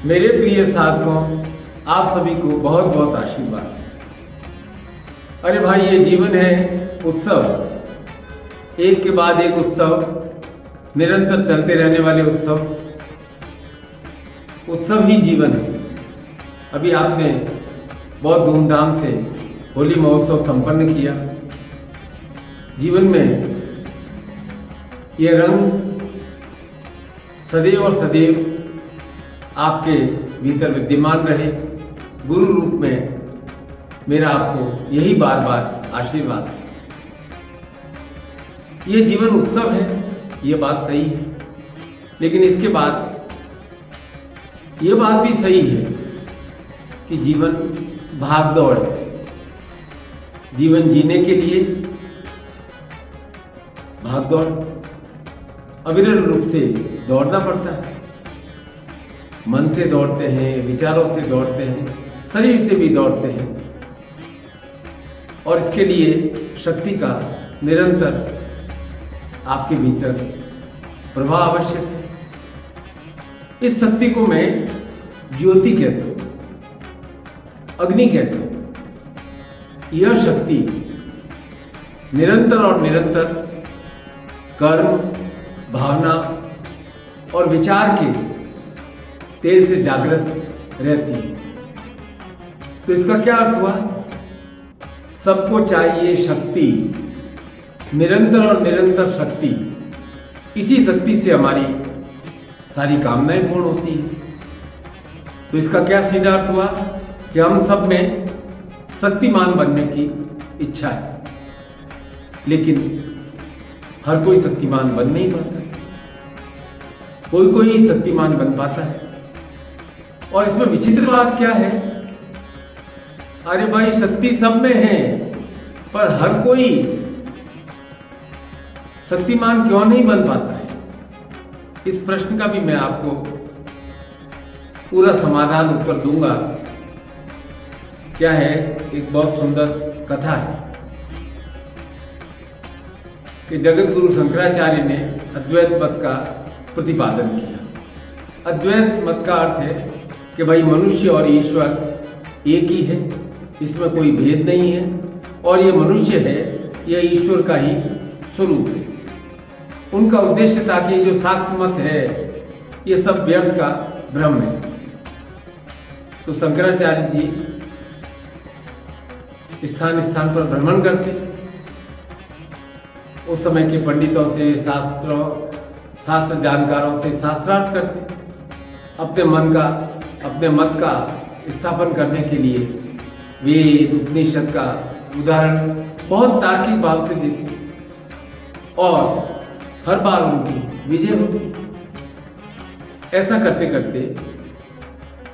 मेरे प्रिय साधकों, आप सभी को बहुत बहुत आशीर्वाद। अरे भाई, ये जीवन है उत्सव, एक के बाद एक उत्सव, निरंतर चलते रहने वाले उत्सव। उत्सव ही जीवन है। अभी आपने बहुत धूमधाम से होली महोत्सव संपन्न किया। जीवन में ये रंग सदैव और सदैव आपके भीतर विद्यमान रहे। गुरु रूप में मेरा आपको यही बार बार आशीर्वाद है। ये जीवन उत्सव है, ये बात सही है, लेकिन इसके बाद ये बात भी सही है कि जीवन भाग दौड़ है। जीवन जीने के लिए भाग दौड़ अविरल रूप से दौड़ना पड़ता है। मन से दौड़ते हैं, विचारों से दौड़ते हैं, शरीर से भी दौड़ते हैं, और इसके लिए शक्ति का निरंतर आपके भीतर प्रवाह आवश्यक है। इस शक्ति को मैं ज्योति कहता हूं, अग्नि कहता हूं। यह शक्ति निरंतर और निरंतर कर्म, भावना और विचार के तेल से जागृत रहती है। तो इसका क्या अर्थ हुआ? सबको चाहिए शक्ति, निरंतर और निरंतर शक्ति। इसी शक्ति से हमारी सारी कामनाएं पूर्ण होती है। तो इसका क्या सीधा अर्थ हुआ कि हम सब में शक्तिमान बनने की इच्छा है, लेकिन हर कोई शक्तिमान बन नहीं पाता। कोई कोई शक्तिमान बन पाता है। और इसमें विचित्र बात क्या है? अरे भाई, शक्ति सब में है, पर हर कोई शक्तिमान क्यों नहीं बन पाता है? इस प्रश्न का भी मैं आपको पूरा समाधान उत्तर दूंगा। क्या है? एक बहुत सुंदर कथा है कि जगत गुरु शंकराचार्य ने अद्वैत मत का प्रतिपादन किया। अद्वैत मत का अर्थ है कि भाई मनुष्य और ईश्वर एक ही है, इसमें कोई भेद नहीं है, और ये मनुष्य है, यह ईश्वर का ही स्वरूप है। उनका उद्देश्य था कि जो शाक्त मत है ये सब व्यर्थ का भ्रम है। तो शंकराचार्य जी स्थान स्थान पर भ्रमण करते, उस समय के पंडितों से, शास्त्र जानकारों से शास्त्रार्थ करते, अपने मत का स्थापन करने के लिए वेद उपनिषद का उदाहरण बहुत तार्किक भाव से देते, और हर बार उनकी विजय होती। ऐसा करते करते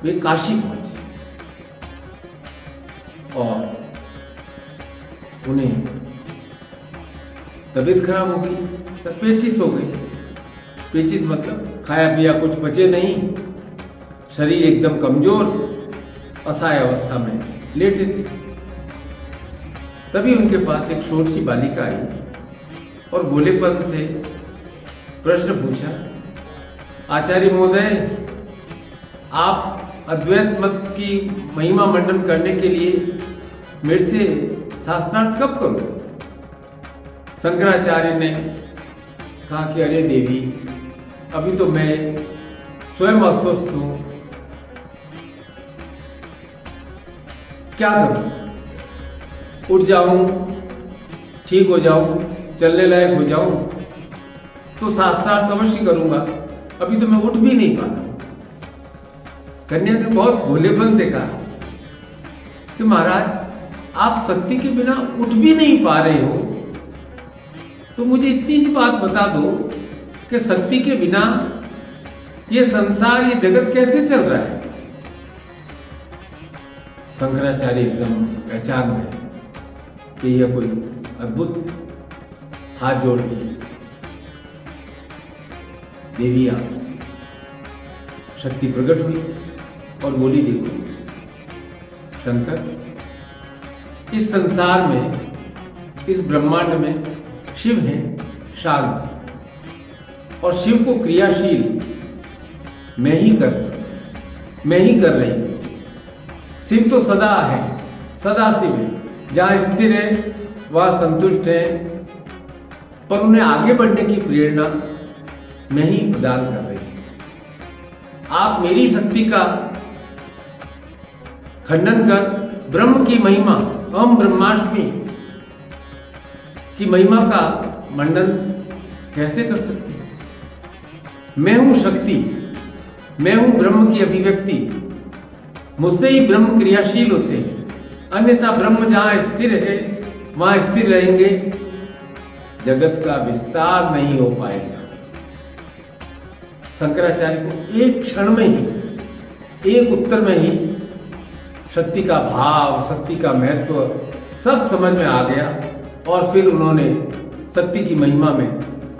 वे काशी पहुंचे, और उन्हें तबीयत खराब हो गई, पेचिश हो गई। पेचिश मतलब खाया पिया कुछ पचे नहीं, शरीर एकदम कमजोर, असहाय अवस्था में लेटे थे। तभी उनके पास एक छोटी सी बालिका आई और भोलेपन से प्रश्न पूछा, आचार्य महोदय, आप अद्वैत मत की महिमा मंडन करने के लिए मेरे से शास्त्रार्थ कब करोगे? शंकराचार्य ने कहा कि अरे देवी, अभी तो मैं स्वयं अस्वस्थ हूं, क्या करूं? उठ जाऊं, ठीक हो जाऊं, चलने लायक हो जाऊं तो शास्त्रार्थ अवश्य करूंगा। अभी तो मैं उठ भी नहीं पा रहा। कन्या ने बहुत भोलेपन से कहा कि महाराज, आप शक्ति के बिना उठ भी नहीं पा रहे हो, तो मुझे इतनी सी बात बता दो कि शक्ति के बिना ये संसार, ये जगत कैसे चल रहा है? शंकराचार्य एकदम पहचान गए कि यह कोई अद्भुत है। हाथ जोड़ दिए, देवी आप शक्ति प्रकट हुई और बोली, देखो शंकर, इस संसार में, इस ब्रह्मांड में शिव है शांत, और शिव को क्रियाशील मैं ही कर सकता, मैं ही कर रही हूँ। शिव तो सदा है, सदा शिव है, जहाँ स्थिर है वहाँ संतुष्ट है, पर उन्हें आगे बढ़ने की प्रेरणा मैं ही प्रदान कर रही हूँ। आप मेरी शक्ति का खंडन कर ब्रह्म की महिमा, अहम ब्रह्माष्टमी की महिमा का मंडन कैसे कर सकते हैं? मैं हूं शक्ति, मैं हूं ब्रह्म की अभिव्यक्ति, मुझसे ही ब्रह्म क्रियाशील होते हैं, अन्यथा ब्रह्म जहां स्थिर है वहां स्थिर रहेंगे, जगत का विस्तार नहीं हो पाएगा। शंकराचार्य को एक क्षण में ही, एक उत्तर में ही शक्ति का भाव, शक्ति का महत्व सब समझ में आ गया और फिर उन्होंने शक्ति की महिमा में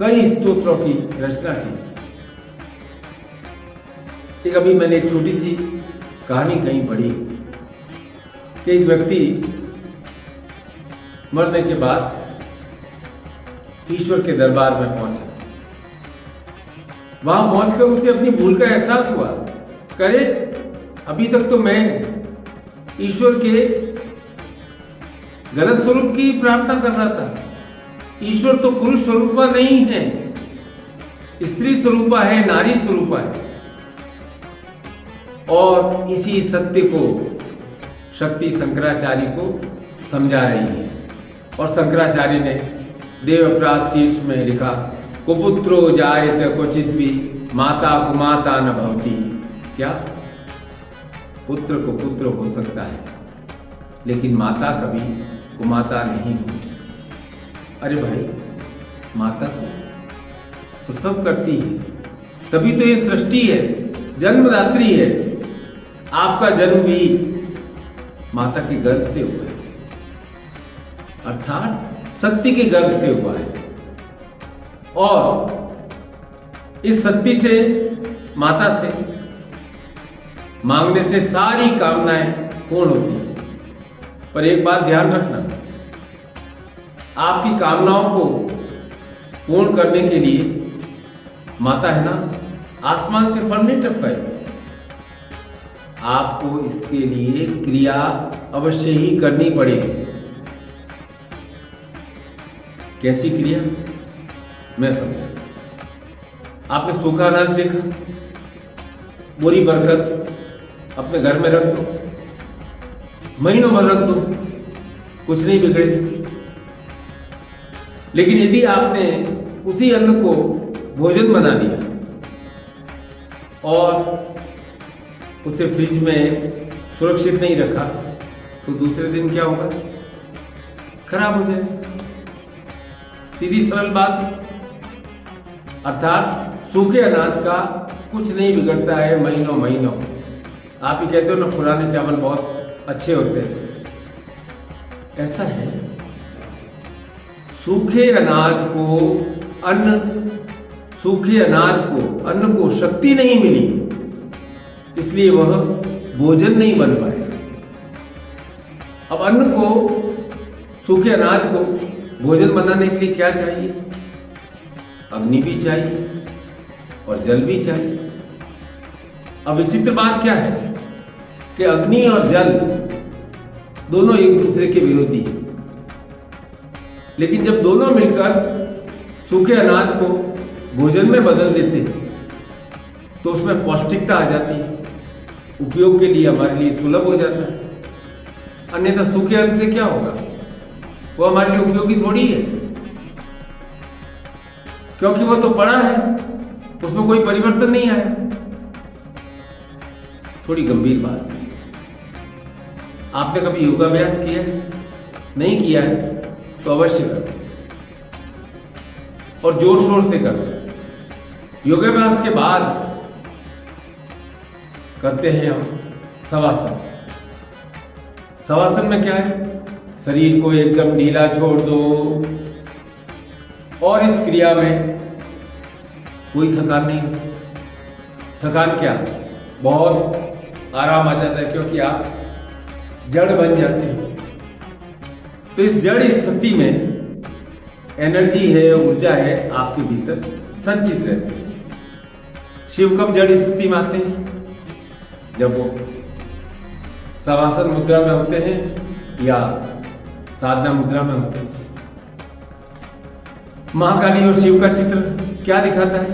कई स्तोत्रों की रचना की। एक अभी मैंने एक छोटी सी कहानी कहीं पढ़ी कि एक व्यक्ति मरने के बाद ईश्वर के दरबार में पहुंचा। वहां पहुंचकर उसे अपनी भूल का एहसास हुआ। करे अभी तक तो मैं ईश्वर के गलत स्वरूप की प्रार्थना कर रहा था। ईश्वर तो पुरुष स्वरूपा नहीं है, स्त्री स्वरूपा है, नारी स्वरूपा है। और इसी सत्य को शक्ति शंकराचार्य को समझा रही है। और शंकराचार्य ने देवप्रास शीर्ष में लिखा, कुपुत्रो जायते क्वचित भी माता कुमाता न भवति। क्या पुत्र को पुत्र हो सकता है, लेकिन माता कभी कुमाता नहीं होती। अरे भाई, माता तो सब करती है, तभी तो ये सृष्टि है, जन्मदात्री है। आपका जन्म भी माता के गर्भ से हुआ है, अर्थात शक्ति के गर्भ से हुआ है। और इस शक्ति से, माता से मांगने से सारी कामनाएं पूर्ण होती हैं। पर एक बात ध्यान रखना, आपकी कामनाओं को पूर्ण करने के लिए माता है ना, आसमान से फल नहीं टपकाएगी। आपको इसके लिए क्रिया अवश्य ही करनी पड़ेगी। कैसी क्रिया, मैं समझा। आपने सूखा अनाज देखा, बोरी भरकर अपने घर में रख दो, महीनों भर रख दो, कुछ नहीं बिगड़े। लेकिन यदि आपने उसी अन्न को भोजन बना दिया और उसे फ्रिज में सुरक्षित नहीं रखा, तो दूसरे दिन क्या होगा? खराब हो जाएगा। सीधी सरल बात। अर्थात सूखे अनाज का कुछ नहीं बिगड़ता है महीनों महीनों। आप ही कहते हो ना, पुराने चावल बहुत अच्छे होते हैं। ऐसा है, सूखे अनाज को अन्न को शक्ति नहीं मिली, इसलिए वह भोजन नहीं बन पाया। अब अन्न को, सूखे अनाज को भोजन बनाने के लिए क्या चाहिए? अग्नि भी चाहिए और जल भी चाहिए। अब विचित्र बात क्या है कि अग्नि और जल दोनों एक दूसरे के विरोधी हैं। लेकिन जब दोनों मिलकर सूखे अनाज को भोजन में बदल देते हैं, तो उसमें पौष्टिकता आ जाती है, उपयोग के लिए हमारे लिए सुलभ हो जाता है। अन्यथा सूखे अन्न से क्या होगा? वो हमारे लिए उपयोगी थोड़ी है, क्योंकि वो तो पड़ा है, उसमें कोई परिवर्तन नहीं आया। थोड़ी गंभीर बात है। आपने कभी योगाभ्यास किया है? नहीं किया है तो अवश्य करो, और जोर शोर से करो। योगाभ्यास के बाद करते हैं हम शवासन। शवासन में क्या है? शरीर को एकदम ढीला छोड़ दो और इस क्रिया में कोई थकान नहीं होती। थकान क्या, बहुत आराम आ जाता है, क्योंकि आप जड़ बन जाते हैं। तो इस जड़ स्थिति में एनर्जी है, ऊर्जा है, आपके भीतर संचित रहती है। शिव कब जड़ स्थिति में आते हैं? जब वो शवासन मुद्रा में होते हैं या साधना मुद्रा में होते हैं। महाकाली और शिव का चित्र क्या दिखाता है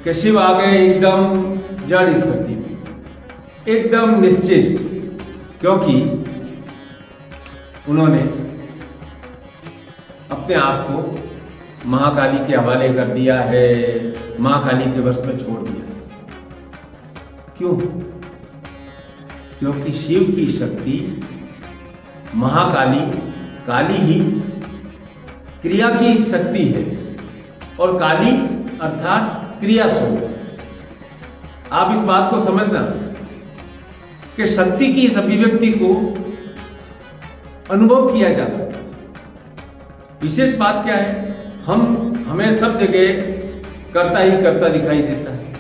कि शिव आ गए एकदम जड़ स्थिति में, एकदम निश्चेष्ट, क्योंकि उन्होंने अपने आप को महाकाली के हवाले कर दिया है, महाकाली के वश में छोड़ दिया। क्यों? क्योंकि शिव की शक्ति महाकाली, काली ही क्रिया की शक्ति है और काली अर्थात क्रिया स्वरूप। आप इस बात को समझना कि शक्ति की इस अभिव्यक्ति को अनुभव किया जा सकता है। विशेष बात क्या है, हमें सब जगह करता ही करता दिखाई देता है,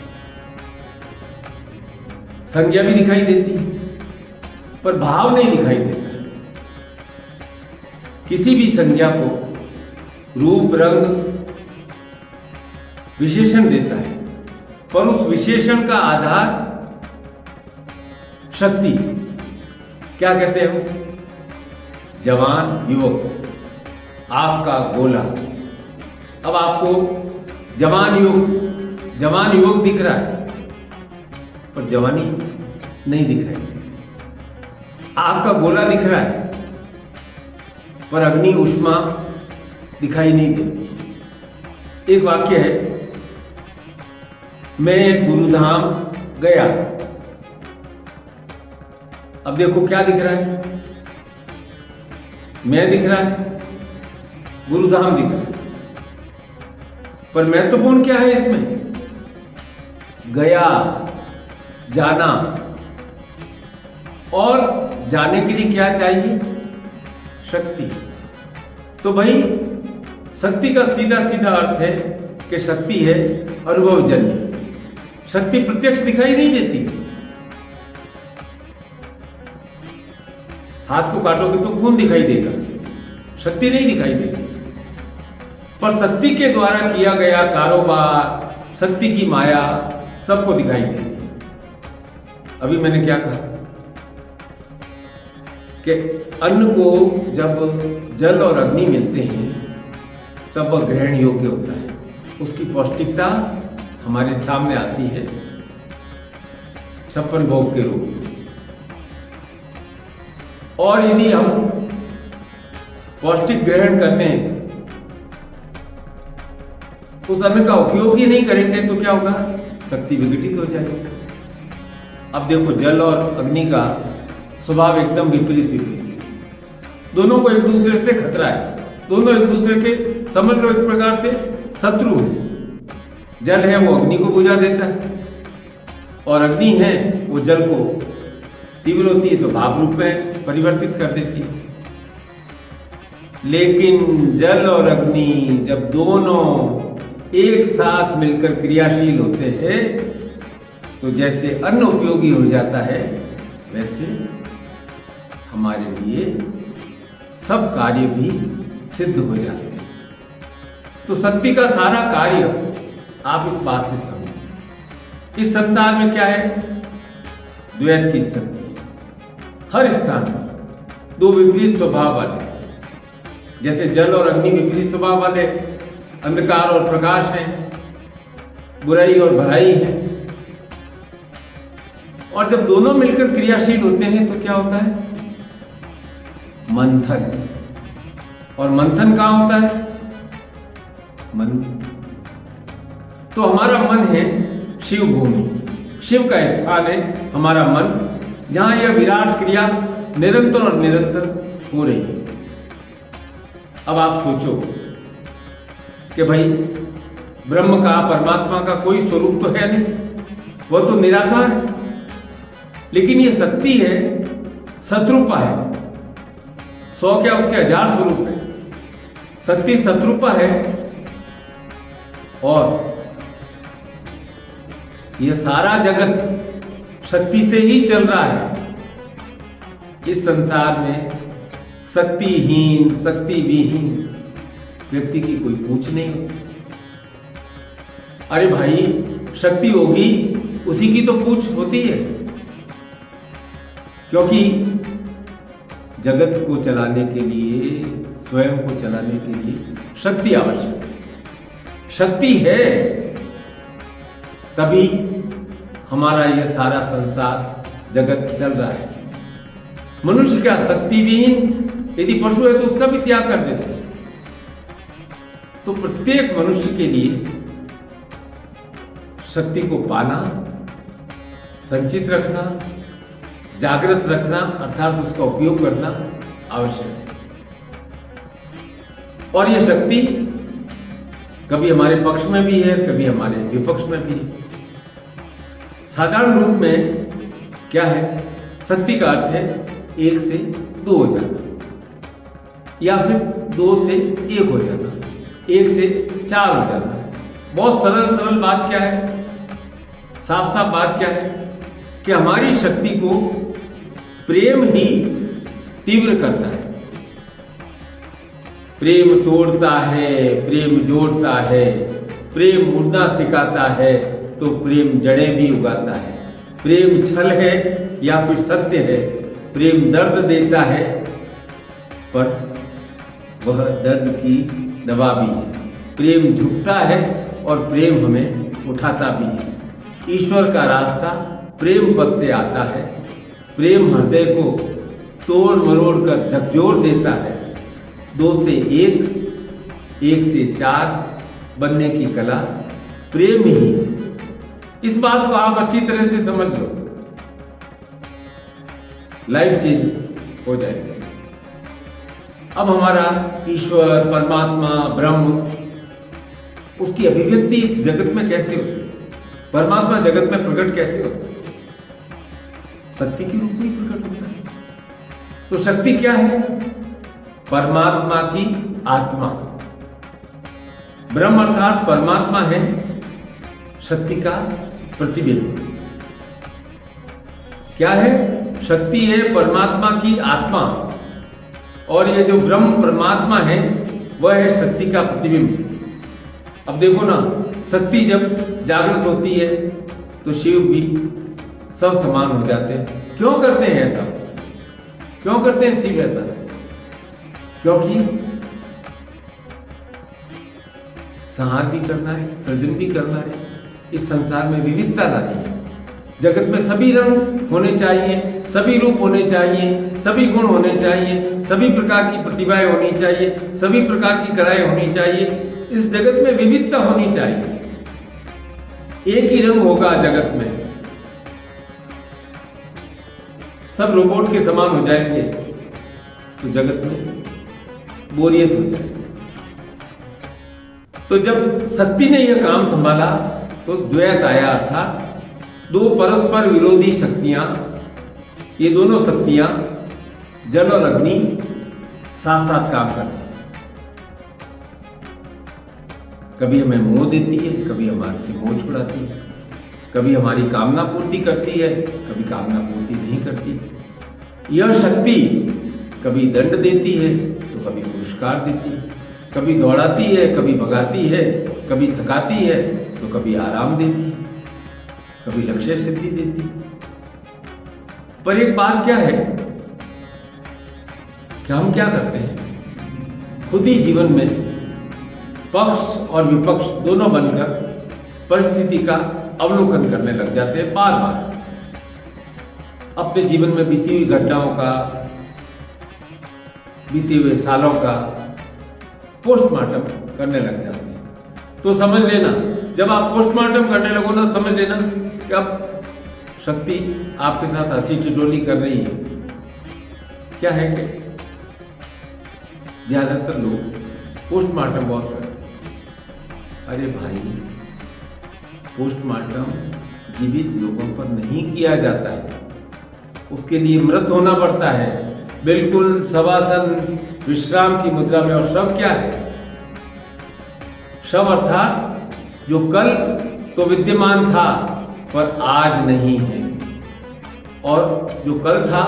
संज्ञा भी दिखाई देती है, पर भाव नहीं दिखाई देता। किसी भी संज्ञा को रूप रंग विशेषण देता है, पर उस विशेषण का आधार शक्ति। क्या कहते हैं? जवान युवक, आपका गोला। अब आपको जवान युवक दिख रहा है, पर जवानी नहीं दिख रही है। आपका गोला दिख रहा है, पर अग्नि ऊष्मा दिखाई नहीं देती। एक वाक्य है, मैं गुरुधाम गया। अब देखो क्या दिख रहा है, मैं दिख रहा है, गुरुधाम दिख रहा है, पर महत्वपूर्ण क्या है इसमें? गया, जाना। और जाने के लिए क्या चाहिए? शक्ति। तो भाई शक्ति का सीधा सीधा अर्थ है कि शक्ति है अनुभवजन्य। शक्ति प्रत्यक्ष दिखाई नहीं देती। हाथ को काटोगे तो खून दिखाई देगा, शक्ति नहीं दिखाई देगी। पर शक्ति के द्वारा किया गया कारोबार, शक्ति की माया सबको दिखाई देती है। अभी मैंने क्या कहा कि अन्न को जब जल और अग्नि मिलते हैं तब वह ग्रहण योग्य होता है, उसकी पौष्टिकता हमारे सामने आती है 56 भोग के रूप में। और यदि हम पौष्टिक ग्रहण करने उस अन्न का उपयोग ही नहीं करेंगे तो क्या होगा? शक्ति विघटित हो जाएगी। अब देखो, जल और अग्नि का स्वभाव एकदम विपरीत। दोनों को एक दूसरे से खतरा है, दोनों एक दूसरे के समझ लो एक प्रकार से शत्रु है। जल है वो अग्नि को बुझा देता है, और अग्नि है वो जल को तीव्र होती है तो भाप रूप में परिवर्तित कर देती है। लेकिन जल और अग्नि जब दोनों एक साथ मिलकर क्रियाशील होते हैं तो जैसे अन्न उपयोगी हो जाता है, वैसे हमारे लिए सब कार्य भी सिद्ध हो जाते हैं। तो शक्ति का सारा कार्य आप इस बात से समझें। इस संसार में क्या है? द्वैत की स्थिति। हर स्थान पर दो विपरीत स्वभाव वाले, जैसे जल और अग्नि विपरीत स्वभाव वाले, अंधकार और प्रकाश हैं, बुराई और भलाई है। और जब दोनों मिलकर क्रियाशील होते हैं तो क्या होता है? मंथन। और मंथन कहां होता है? मन। तो हमारा मन है शिव भूमि, शिव का स्थान है हमारा मन, जहां यह विराट क्रिया निरंतर और निरंतर हो रही है। अब आप सोचो कि भाई ब्रह्म का, परमात्मा का कोई स्वरूप तो है नहीं, वह तो निराकार है। लेकिन ये शक्ति है, शत्रुपा है। 100 क्या उसके 1000 स्वरूप है। शक्ति शत्रुपा है और यह सारा जगत शक्ति से ही चल रहा है। इस संसार में शक्तिहीन, शक्ति विहीन व्यक्ति की कोई पूछ नहीं होती। अरे भाई, शक्ति होगी उसी की तो पूछ होती है। क्योंकि जगत को चलाने के लिए, स्वयं को चलाने के लिए शक्ति आवश्यक है। शक्ति है तभी हमारा यह सारा संसार, जगत चल रहा है। मनुष्य क्या शक्तिविहीन, यदि पशु है तो उसका भी त्याग कर देते हैं। तो प्रत्येक मनुष्य के लिए शक्ति को पाना, संचित रखना, जागृत रखना अर्थात उसका उपयोग करना आवश्यक है। और यह शक्ति कभी हमारे पक्ष में भी है, कभी हमारे विपक्ष में भी है। साधारण रूप में क्या है, शक्ति का अर्थ है 1 से 2 हो जाना, या फिर 2 से 1 हो जाना, 1 से 4 हो जाना। बहुत सरल सरल बात क्या है, साफ साफ बात क्या है कि हमारी शक्ति को प्रेम ही तीव्र करता है। प्रेम तोड़ता है, प्रेम जोड़ता है, प्रेम उड़ना सिखाता है, तो प्रेम जड़ें भी उगाता है। प्रेम छल है या फिर सत्य है, प्रेम दर्द देता है पर वह दर्द की दवा भी है। प्रेम झुकता है और प्रेम हमें उठाता भी है। ईश्वर का रास्ता प्रेम पद से आता है। प्रेम हृदय को तोड़ मरोड़ कर झकझोर देता है। 2 से 1, 1 से 4 बनने की कला प्रेम ही है। इस बात को आप अच्छी तरह से समझ लो, लाइफ चेंज हो जाएगा। अब हमारा ईश्वर, परमात्मा, ब्रह्म, उसकी अभिव्यक्ति इस जगत में कैसे होती है? परमात्मा जगत में प्रकट कैसे होता है? शक्ति के रूप में प्रकट होता है। तो शक्ति क्या है? परमात्मा की आत्मा। ब्रह्म अर्थात परमात्मा है, शक्ति का प्रतिबिंब। क्या है? शक्ति है परमात्मा की आत्मा, और ये जो ब्रह्म परमात्मा है वह है शक्ति का प्रतिबिंब। अब देखो ना, शक्ति जब जागृत होती है तो शिव भी सब समान हो जाते हैं। क्यों करते हैं ऐसा? क्यों करते हैं शिव ऐसा? क्योंकि संहार भी करना है, सृजन भी करना है। इस संसार में विविधता लानी है। जगत में सभी रंग होने चाहिए, सभी रूप होने चाहिए, सभी गुण होने चाहिए, सभी प्रकार की प्रतिभाएं होनी चाहिए, सभी प्रकार की कलाएं होनी चाहिए। इस जगत में विविधता होनी चाहिए। एक ही रंग होगा जगत में, सब रोबोट के समान हो जाएंगे तो जगत में बोरियत हो जाएगी। तो जब शक्ति ने यह काम संभाला तो द्वैत आया, अर्थात 2 परस्पर विरोधी शक्तियां, ये दोनों शक्तियां जल और अग्नि साथ साथ काम करती हैं। कभी हमें मोह देती है, कभी हमारे से मोह छुड़ाती है, कभी हमारी कामना पूर्ति करती है, कभी कामना पूर्ति नहीं करती। यह शक्ति कभी दंड देती है तो कभी पुरस्कार देती है, कभी दौड़ाती है, कभी भगाती है, कभी थकाती है तो कभी आराम देती है, कभी लक्ष्य सिद्धि देती है। पर एक बात क्या है कि हम क्या करते हैं, खुद ही जीवन में पक्ष और विपक्ष दोनों बनकर परिस्थिति का अवलोकन करने लग जाते हैं। बार बार अपने जीवन में बीती हुई घटनाओं का, बीते हुए सालों का पोस्टमार्टम करने लग जाते हैं। तो समझ लेना, जब आप पोस्टमार्टम करने लगो ना, समझ लेना कि अब शक्ति आपके साथ हंसी ठिठोली कर रही है। क्या है कि ज्यादातर लोग पोस्टमार्टम बहुत करते हैं। अरे भाई, पोस्टमार्टम जीवित लोगों पर नहीं किया जाता है, उसके लिए मृत होना पड़ता है, बिल्कुल शवासन विश्राम की मुद्रा में। और शव क्या है? शव अर्थात जो कल तो विद्यमान था पर आज नहीं है, और जो कल था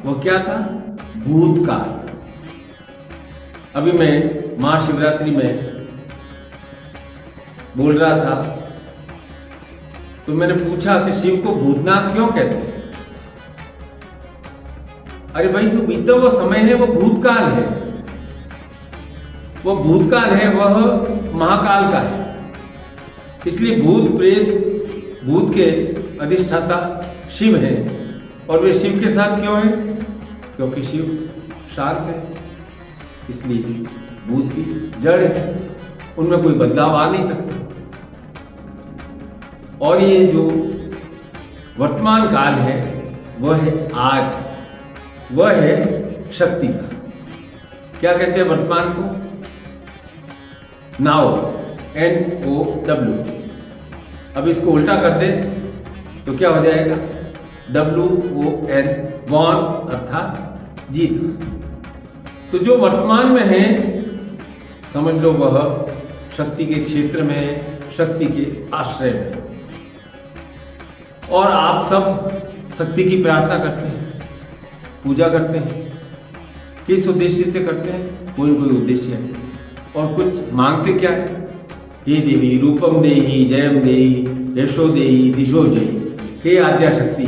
वो क्या था? भूतकाल। अभी मैं महाशिवरात्रि में बोल रहा था तो मैंने पूछा कि शिव को भूतनाथ क्यों कहते हैं? अरे भाई, जो बीता हुआ समय है वो भूतकाल है, वो भूतकाल है, वह महाकाल का है। इसलिए भूत प्रेत भूत के अधिष्ठाता शिव है, और वे शिव के साथ क्यों है? क्योंकि शिव शांत है, इसलिए भूत भी जड़ है, उनमें कोई बदलाव आ नहीं सकता। और ये जो वर्तमान काल है वह है आज, वह है शक्ति का। क्या कहते हैं वर्तमान को? Now, NOW। अब इसको उल्टा कर दे तो क्या हो जाएगा? WON, वॉन अर्थात जीत। तो जो वर्तमान में है समझ लो वह शक्ति के क्षेत्र में, शक्ति के आश्रय में। और आप सब शक्ति की प्रार्थना करते हैं, पूजा करते हैं। किस उद्देश्य से करते हैं? कोई न कोई उद्देश्य है। और कुछ मांगते क्या है? हे देवी रूपम देहि, जयम देहि, यशो देहि, दिशो जयी। हे आद्या शक्ति,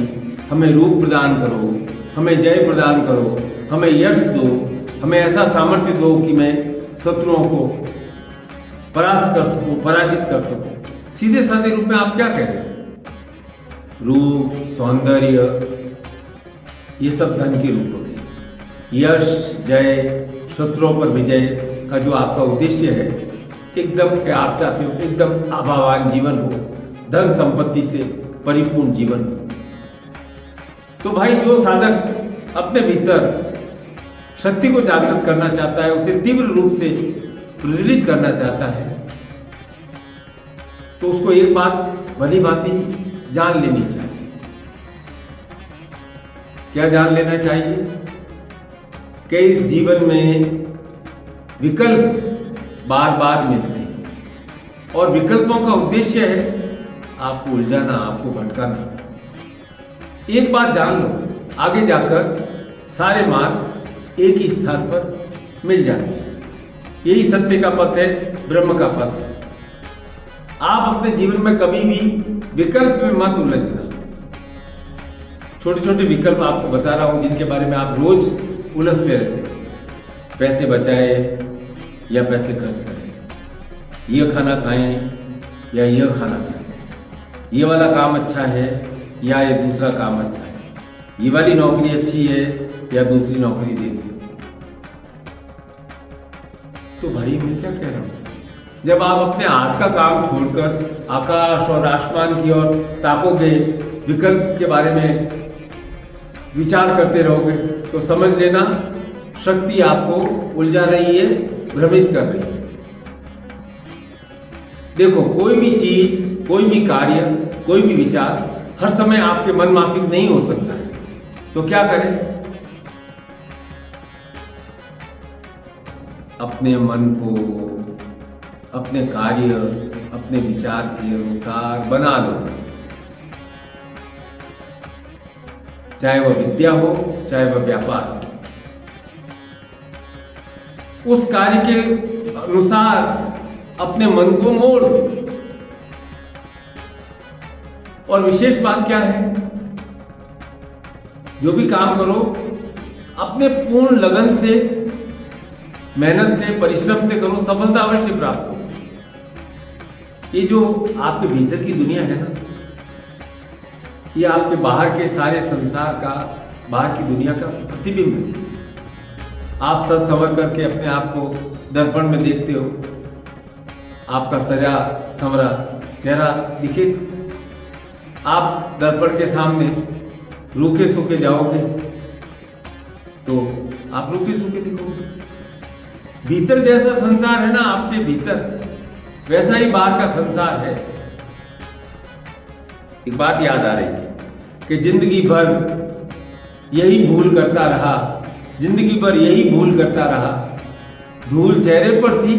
हमें रूप प्रदान करो, हमें जय प्रदान करो, हमें यश दो, हमें ऐसा सामर्थ्य दो कि मैं शत्रुओं को परास्त कर सकूं, पराजित कर सकूं। सीधे साधे रूप में आप क्या कह रहे हैं? रूप, सौंदर्य, ये सब धन के रूप है। यश, जय, शत्रुओं पर विजय का जो आपका उद्देश्य है, एकदम क्या आप चाहते हो? एकदम आभावान जीवन हो, धन संपत्ति से परिपूर्ण जीवन हो। तो भाई, जो साधक अपने भीतर शक्ति को जागृत करना चाहता है, उसे तीव्र रूप से प्रेरित करना चाहता है, तो उसको एक बात भली भांति जान लेनी चाहिए। क्या जान लेना चाहिए? कि इस जीवन में विकल्प बार बार मिलते हैं, और विकल्पों का उद्देश्य है आपको उलझाना, आपको भटकाना। एक बात जान लो, आगे जाकर सारे मार्ग एक ही स्थान पर मिल जाते हैं। यही सत्य का पथ है, ब्रह्म का पथ है। आप अपने जीवन में कभी भी विकल्प में मत उलझना। छोटे छोटे विकल्प आपको बता रहा हूं, जिनके बारे में आप रोज उलझते रहते हैं। पैसे बचाए या पैसे खर्च करें, यह खाना खाएं या यह खाना खाएं, ये वाला काम अच्छा है या ये दूसरा काम अच्छा है, ये वाली नौकरी अच्छी है या दूसरी नौकरी दे दी। तो भाई, मैं क्या कह रहा हूं? जब आप अपने हाथ का काम छोड़कर आकाश और आसमान की ओर ताकोगे, विकल्प के बारे में विचार करते रहोगे, तो समझ लेना शक्ति आपको उलझा रही है, भ्रमित कर रही है। देखो, कोई भी चीज, कोई भी कार्य, कोई भी विचार हर समय आपके मन माफिक नहीं हो सकता है। तो क्या करें? अपने मन को अपने कार्य, अपने विचार के अनुसार बना लो। चाहे वह विद्या हो, चाहे वह व्यापार हो, उस कार्य के अनुसार अपने मन को मोड़ दो। और विशेष बात क्या है? जो भी काम करो अपने पूर्ण लगन से, मेहनत से, परिश्रम से करो, सफलता अवश्य प्राप्त हो। ये जो आपके भीतर की दुनिया है ना, ये आपके बाहर के सारे संसार का, बाहर की दुनिया का प्रतिबिंब है। आप सच समझ करके अपने आप को दर्पण में देखते हो, आपका सजा संवरा चेहरा दिखेगा। आप दर्पण के सामने रूखे सूखे जाओगे तो आप रूखे सूखे दिखोगे। भीतर जैसा संसार है ना आपके भीतर, वैसा ही बाहर का संसार है। एक बात याद आ रही है कि जिंदगी भर यही भूल करता रहा, जिंदगी भर यही भूल करता रहा। धूल चेहरे पर थी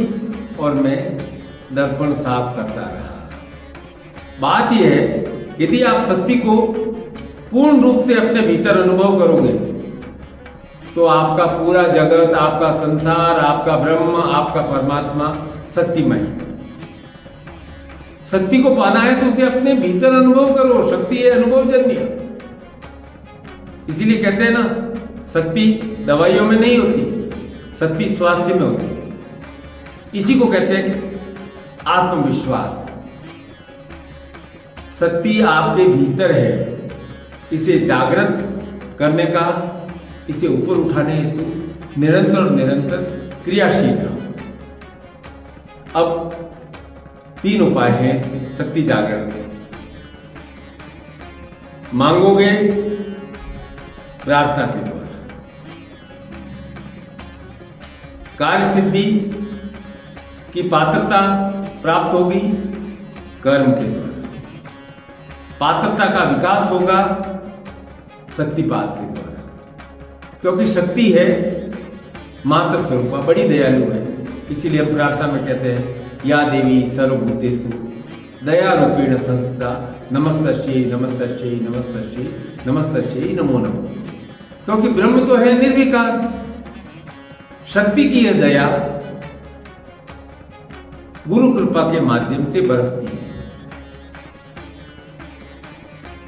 और मैं दर्पण साफ करता रहा। बात यह है, यदि आप शक्ति को पूर्ण रूप से अपने भीतर अनुभव करोगे तो आपका पूरा जगत, आपका संसार, आपका ब्रह्म, आपका परमात्मा शक्तिमय। शक्ति को पाना है तो उसे अपने भीतर अनुभव करो। शक्ति है अनुभवजन्य। इसीलिए कहते हैं ना, शक्ति दवाइयों में नहीं होती, शक्ति स्वास्थ्य में होती है। इसी को कहते हैं कि आत्मविश्वास। शक्ति आपके भीतर है, इसे जागृत करने का, इसे ऊपर उठाने हेतु निरंतर क्रियाशील रहो। अब 3 उपाय हैं इसमें शक्ति जागरण के। मांगोगे प्रार्थना के द्वारा, कार्य सिद्धि की पात्रता प्राप्त होगी कर्म के द्वारा, पात्रता का विकास होगा शक्तिपात के द्वारा, क्योंकि शक्ति है मात्र स्वरूपा, बड़ी दयालु है। इसीलिए हम प्रार्थना में कहते हैं या देवी सर्वभूतेषु दया रूपेण संस्थिता नमस्तस्यै नमस्तस्यै नमस्तस्यै नमस्तस्यै नमो नमो। क्योंकि ब्रह्म तो है निर्विकार, शक्ति की यह दया गुरु कृपा के माध्यम से बरसती है।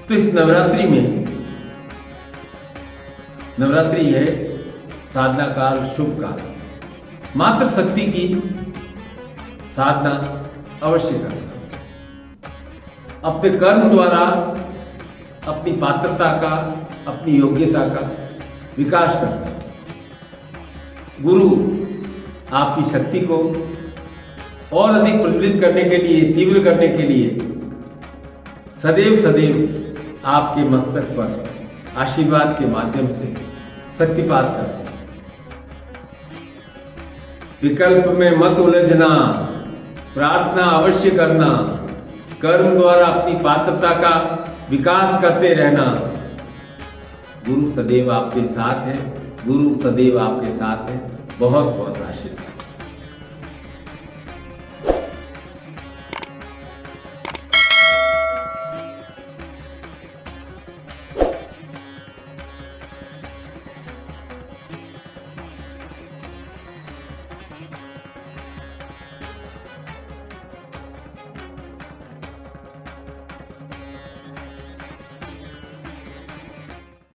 तो इस नवरात्रि में, नवरात्रि है साधना काल, शुभ काल, मात्र शक्ति की साधना अवश्य करना, अपने कर्म द्वारा अपनी पात्रता का, अपनी योग्यता का विकास करना। गुरु आपकी शक्ति को और अधिक प्रज्वलित करने के लिए, तीव्र करने के लिए सदैव आपके मस्तक पर आशीर्वाद के माध्यम से शक्तिपात करते हैं। विकल्प में मत उलझना, प्रार्थना अवश्य करना, कर्म द्वारा अपनी पात्रता का विकास करते रहना। गुरु सदैव आपके साथ है, गुरु सदैव आपके साथ है। बहुत बहुत आशीर्वाद।